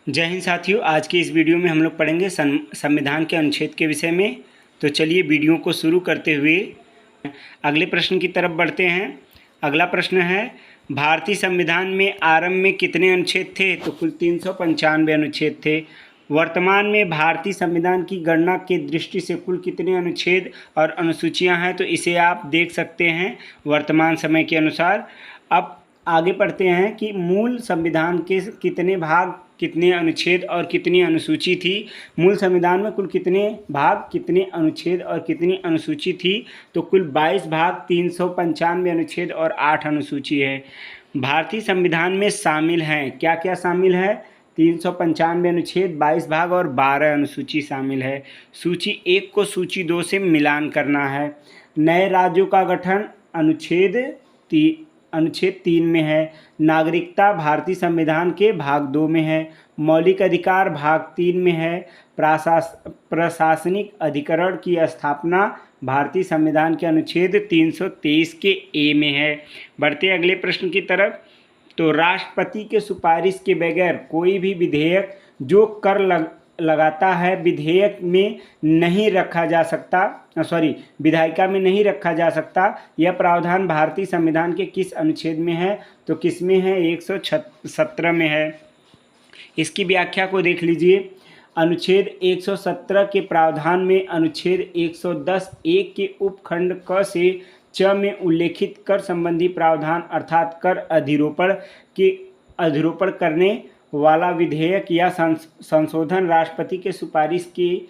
जय हिंद साथियों। आज के इस वीडियो में हम लोग पढ़ेंगे संविधान के अनुच्छेद के विषय में। तो चलिए वीडियो को शुरू करते हुए अगले प्रश्न की तरफ बढ़ते हैं। अगला प्रश्न है, भारतीय संविधान में आरंभ में कितने अनुच्छेद थे? तो कुल 395 अनुच्छेद थे। वर्तमान में भारतीय संविधान की गणना के दृष्टि से कुल कितने अनुच्छेद और अनुसूचियां हैं? तो इसे आप देख सकते हैं वर्तमान समय के अनुसार। अब आगे पढ़ते हैं कि मूल संविधान के कितने भाग, कितने अनुच्छेद और कितनी अनुसूची थी। मूल संविधान में कुल कितने भाग, कितने अनुच्छेद और कितनी अनुसूची थी? तो कुल 22 भाग, 395 अनुच्छेद और 8 अनुसूची है। भारतीय संविधान में शामिल हैं, क्या क्या शामिल है? 395 अनुच्छेद, 22 भाग और 12 अनुसूची शामिल है। सूची 1 को सूची 2 से मिलान करना है। नए राज्यों का गठन अनुच्छेद 3 में है। नागरिकता भारतीय संविधान के भाग 2 में है। मौलिक अधिकार भाग 3 में है। प्रशासनिक अधिकरण की स्थापना भारतीय संविधान के अनुच्छेद 323 के ए में है। बढ़ते अगले प्रश्न की तरफ। तो राष्ट्रपति के सिफारिश के बगैर कोई भी विधेयक जो कर लगाता है विधेयक में नहीं रखा जा सकता, विधायिका में नहीं रखा जा सकता। यह प्रावधान भारतीय संविधान के किस अनुच्छेद में है? तो किस में है? 117 में है। इसकी व्याख्या को देख लीजिए। अनुच्छेद 117 के प्रावधान में अनुच्छेद 110 एक के उपखंड क से च में उल्लेखित कर संबंधी प्रावधान अर्थात कर अधिरोपण करने वाला विधेयक या संशोधन राष्ट्रपति के सिफारिश के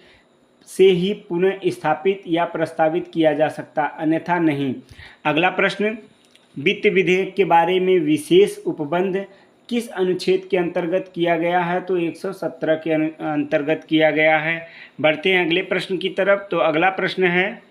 से ही पुनः स्थापित या प्रस्तावित किया जा सकता, अन्यथा नहीं। अगला प्रश्न, वित्त विधेयक के बारे में विशेष उपबंध किस अनुच्छेद के अंतर्गत किया गया है? तो 117 के अंतर्गत किया गया है। बढ़ते हैं अगले प्रश्न की तरफ। तो अगला प्रश्न है,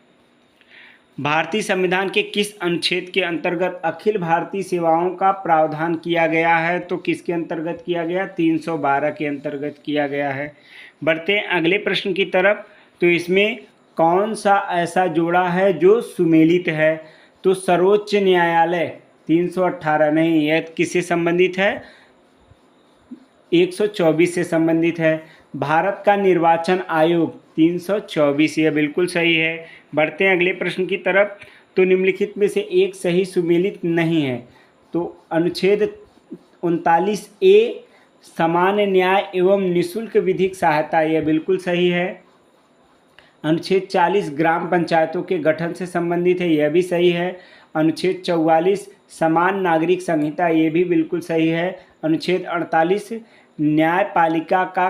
भारतीय संविधान के किस अनुच्छेद के अंतर्गत अखिल भारतीय सेवाओं का प्रावधान किया गया है? तो किसके अंतर्गत किया गया? 312 के अंतर्गत किया गया है। बढ़ते हैं अगले प्रश्न की तरफ। तो इसमें कौन सा ऐसा जोड़ा है जो सुमेलित है? तो सर्वोच्च न्यायालय 318 नहीं, यह किससे संबंधित है? 124 से संबंधित है। भारत का निर्वाचन आयोग 324, यह बिल्कुल सही है। बढ़ते हैं अगले प्रश्न की तरफ। तो निम्नलिखित में से एक सही सुमेलित नहीं है। तो अनुच्छेद 39 ए सामान्य न्याय एवं निःशुल्क विधिक सहायता, यह बिल्कुल सही है। अनुच्छेद 40 ग्राम पंचायतों के गठन से संबंधित है, यह भी सही है। अनुच्छेद 44 समान नागरिक संहिता, ये भी बिल्कुल सही है। अनुच्छेद 48 न्यायपालिका का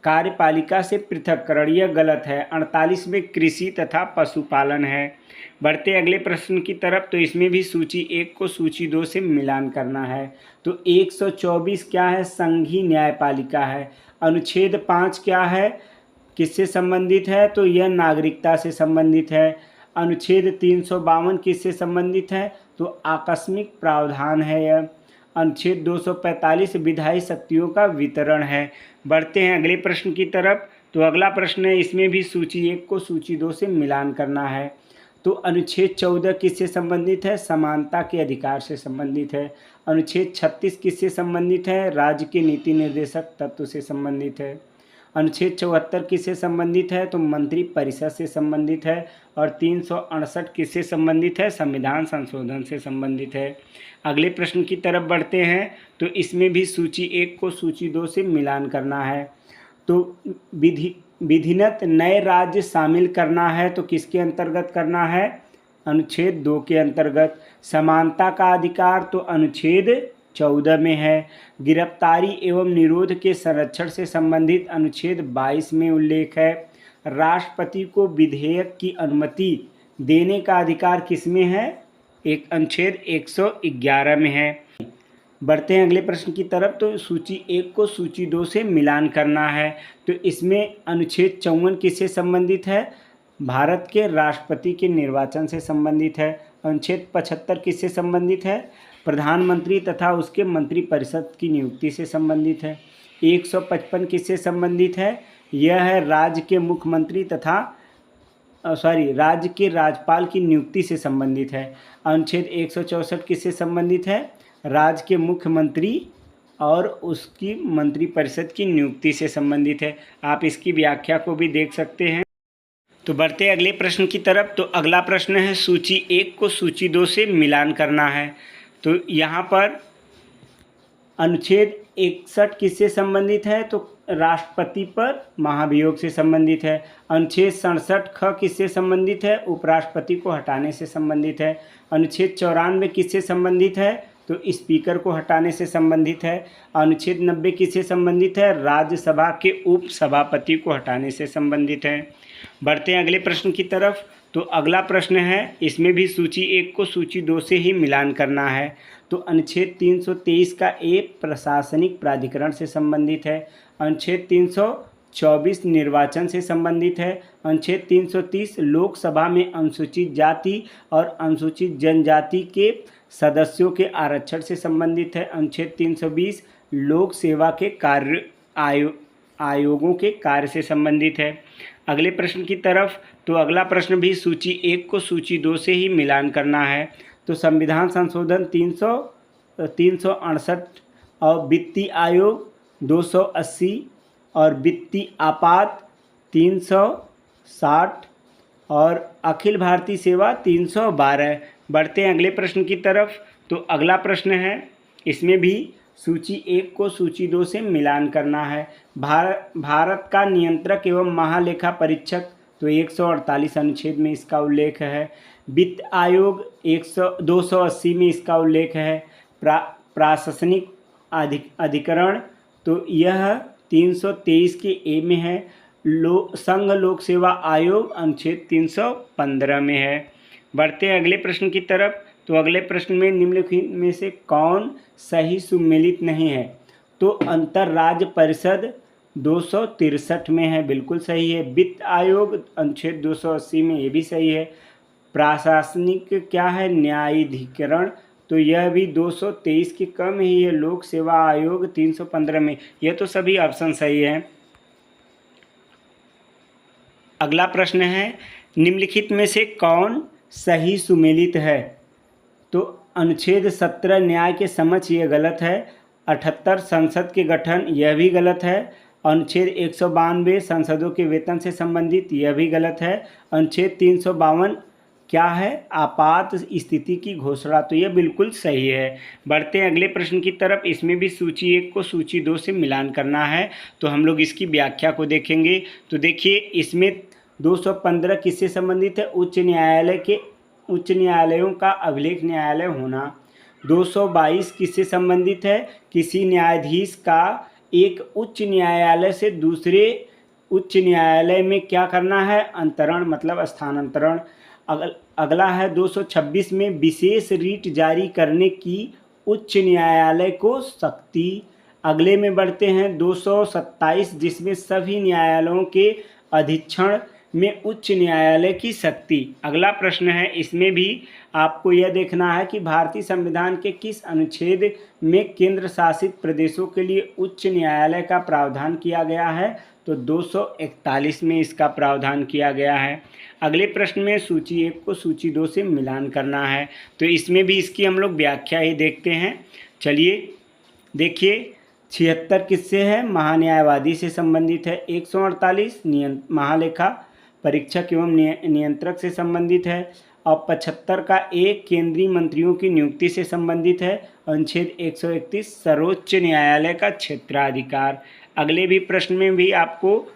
कार्यपालिका से पृथककरण, यह गलत है। 48 में कृषि तथा पशुपालन है। बढ़ते अगले प्रश्न की तरफ। तो इसमें भी सूची 1 को सूची 2 से मिलान करना है। तो 124 क्या है? संघीय न्यायपालिका है। अनुच्छेद 5 क्या है, किससे संबंधित है? तो यह नागरिकता से संबंधित है। अनुच्छेद 352 किससे संबंधित है? तो आकस्मिक प्रावधान है यह। अनुच्छेद 245 विधायी शक्तियों का वितरण है। बढ़ते हैं अगले प्रश्न की तरफ। तो अगला प्रश्न है, इसमें भी सूची 1 को सूची 2 से मिलान करना है। तो अनुच्छेद 14 किससे संबंधित है? समानता के अधिकार से संबंधित है। अनुच्छेद 36 किससे संबंधित है? राज्य के नीति निर्देशक तत्व से संबंधित है। अनुच्छेद 74 किससे संबंधित है? तो मंत्री परिषद से संबंधित है। और 368 किससे संबंधित है? संविधान संशोधन से संबंधित है। अगले प्रश्न की तरफ बढ़ते हैं। तो इसमें भी सूची 1 को सूची 2 से मिलान करना है। तो विधिवत नए राज्य शामिल करना है, तो किसके अंतर्गत करना है? अनुच्छेद 2 के अंतर्गत। समानता का अधिकार तो अनुच्छेद 14 में है। गिरफ्तारी एवं निरोध के संरक्षण से संबंधित अनुच्छेद 22 में उल्लेख है। राष्ट्रपति को विधेयक की अनुमति देने का अधिकार किसमें है? एक अनुच्छेद 111 में है। बढ़ते हैं अगले प्रश्न की तरफ। तो सूची 1 को सूची 2 से मिलान करना है। तो इसमें अनुच्छेद 54 किससे संबंधित है? भारत के राष्ट्रपति के निर्वाचन से संबंधित है। अनुच्छेद 75 किससे संबंधित है? प्रधानमंत्री तथा उसके मंत्रिपरिषद की नियुक्ति से संबंधित है। 155 किससे संबंधित है? यह है राज्य के मुख्यमंत्री तथा राज्य के राज्यपाल की नियुक्ति से संबंधित है। अनुच्छेद 164 किससे संबंधित है? राज्य के मुख्यमंत्री और उसकी मंत्रिपरिषद की नियुक्ति से संबंधित है। आप इसकी व्याख्या को भी देख सकते हैं। तो बढ़ते अगले प्रश्न की तरफ। तो अगला प्रश्न है सूची 1 को सूची 2 से मिलान करना है। तो यहाँ पर अनुच्छेद 61 किससे संबंधित है? तो राष्ट्रपति पर महाभियोग से संबंधित है। अनुच्छेद 67 ख किससे संबंधित है? उपराष्ट्रपति को हटाने से संबंधित है। अनुच्छेद 94 किससे संबंधित है? तो स्पीकर को हटाने से संबंधित है। अनुच्छेद 90 किससे संबंधित है? राज्यसभा के उप सभापति को हटाने से संबंधित है। बढ़ते हैं अगले प्रश्न की तरफ। तो अगला प्रश्न है, इसमें भी सूची 1 को सूची 2 से ही मिलान करना है। तो अनुच्छेद 323 का ए प्रशासनिक प्राधिकरण से संबंधित है। अनुच्छेद 324 निर्वाचन से संबंधित है। अनुच्छेद 330 लोकसभा में अनुसूचित जाति और अनुसूचित जनजाति के सदस्यों के आरक्षण से संबंधित है। अनुच्छेद 320 लोक सेवा के कार्य आयोगों के कार्य से संबंधित है। अगले प्रश्न की तरफ। तो अगला प्रश्न भी सूची 1 को सूची 2 से ही मिलान करना है। तो संविधान संशोधन 368 और वित्तीय आयोग 280 और वित्तीय आपात 360 और अखिल भारतीय सेवा 312। बढ़ते हैं अगले प्रश्न की तरफ। तो अगला प्रश्न है, इसमें भी सूची 1 को सूची 2 से मिलान करना है। भारत का नियंत्रक एवं महालेखा परीक्षक, तो 148 अनुच्छेद में इसका उल्लेख है। वित्त आयोग 280 में इसका उल्लेख है। प्रशासनिक अधिकरण, तो यह 323 के ए में है। संघ लोक सेवा आयोग अनुच्छेद 315 में है। बढ़ते हैं अगले प्रश्न की तरफ। तो अगले प्रश्न में निम्नलिखित में से कौन सही सुमेलित नहीं है? तो अंतर्राज्य परिषद 263 में है, बिल्कुल सही है। वित्त आयोग अनुच्छेद 280 में, ये भी सही है। प्रशासनिक क्या है? न्यायाधिकरण, तो यह भी 223 के कम ही है। लोक सेवा आयोग 315 में। यह तो सभी ऑप्शन सही हैं। अगला प्रश्न है, निम्नलिखित में से कौन सही सुमेलित है? तो अनुच्छेद 17 न्याय के समक्ष ये गलत है। 78 संसद के गठन, यह भी गलत है। अनुच्छेद 192 संसदों के वेतन से संबंधित, यह भी गलत है। अनुच्छेद 352 क्या है? आपात स्थिति की घोषणा, तो यह बिल्कुल सही है। बढ़ते हैं अगले प्रश्न की तरफ। इसमें भी सूची 1 को सूची 2 से मिलान करना है। तो हम लोग इसकी व्याख्या को देखेंगे। तो देखिए, इसमें 215 किससे संबंधित है? उच्च न्यायालयों का अभिलेख न्यायालय होना। 222 किससे संबंधित है? किसी न्यायाधीश का एक उच्च न्यायालय से दूसरे उच्च न्यायालय में क्या करना है? अंतरण, मतलब स्थानांतरण। अगला है 226 में विशेष रीट जारी करने की उच्च न्यायालय को शक्ति। अगले में बढ़ते हैं 227, जिसमें सभी न्यायालयों के अधीक्षण में उच्च न्यायालय की शक्ति। अगला प्रश्न है, इसमें भी आपको यह देखना है कि भारतीय संविधान के किस अनुच्छेद में केंद्र शासित प्रदेशों के लिए उच्च न्यायालय का प्रावधान किया गया है? तो 241 में इसका प्रावधान किया गया है। अगले प्रश्न में सूची 1 को सूची 2 से मिलान करना है। तो इसमें भी इसकी हम लोग व्याख्या ही देखते हैं। चलिए देखिए, 76 किससे है? महान्यायवादी से संबंधित है। 148 महालेखा परीक्षक एवं नियंत्रक से संबंधित है। और 75 का एक केंद्रीय मंत्रियों की नियुक्ति से संबंधित है। अनुच्छेद 131 सर्वोच्च न्यायालय का क्षेत्राधिकार। अगले भी प्रश्न में भी आपको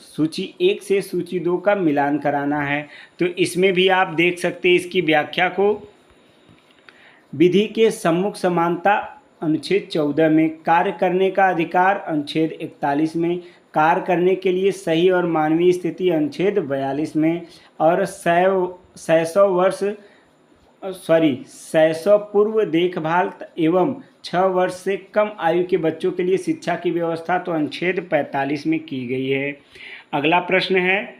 सूची 1 से सूची 2 का मिलान कराना है। तो इसमें भी आप देख सकते हैं इसकी व्याख्या को। विधि के सम्मुख समानता अनुच्छेद 14 में। कार्य करने का अधिकार अनुच्छेद 41 में। कार्य करने के लिए सही और मानवीय स्थिति अनुच्छेद 42 में। और 600 पूर्व देखभाल एवं 6 वर्ष से कम आयु के बच्चों के लिए शिक्षा की व्यवस्था, तो अनुच्छेद 45 में की गई है। अगला प्रश्न है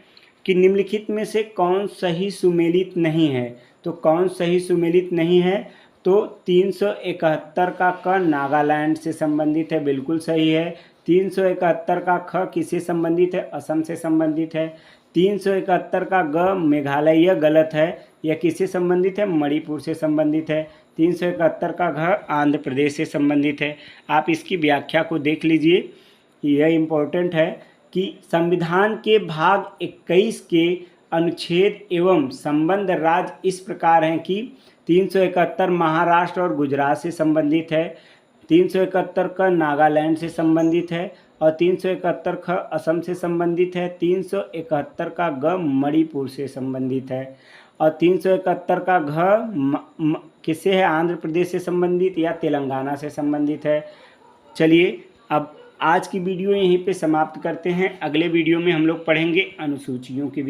कि निम्नलिखित में से कौन सही सुमेलित नहीं है? तो कौन सही सुमेलित नहीं है? तो 371 का क नागालैंड से संबंधित है, बिल्कुल सही है। 371 का ख किससे संबंधित है? असम से संबंधित है। 371 का ग मेघालय, यह गलत है। यह किससे संबंधित है? मणिपुर से संबंधित है। 371 का घ आंध्र प्रदेश से संबंधित है। आप इसकी व्याख्या को देख लीजिए, यह इम्पोर्टेंट है कि संविधान के भाग 21 के अनुच्छेद एवं संबंध राज्य इस प्रकार हैं कि 371 महाराष्ट्र और गुजरात से संबंधित है, 371 का नागालैंड से संबंधित है और 371 ख असम से संबंधित है, 371 का ग मणिपुर से संबंधित है और 371 का घ किससे है, आंध्र प्रदेश से संबंधित या तेलंगाना से संबंधित है। चलिए अब आज की वीडियो यहीं पे समाप्त करते हैं। अगले वीडियो में हम लोग पढ़ेंगे अनुसूचियों की।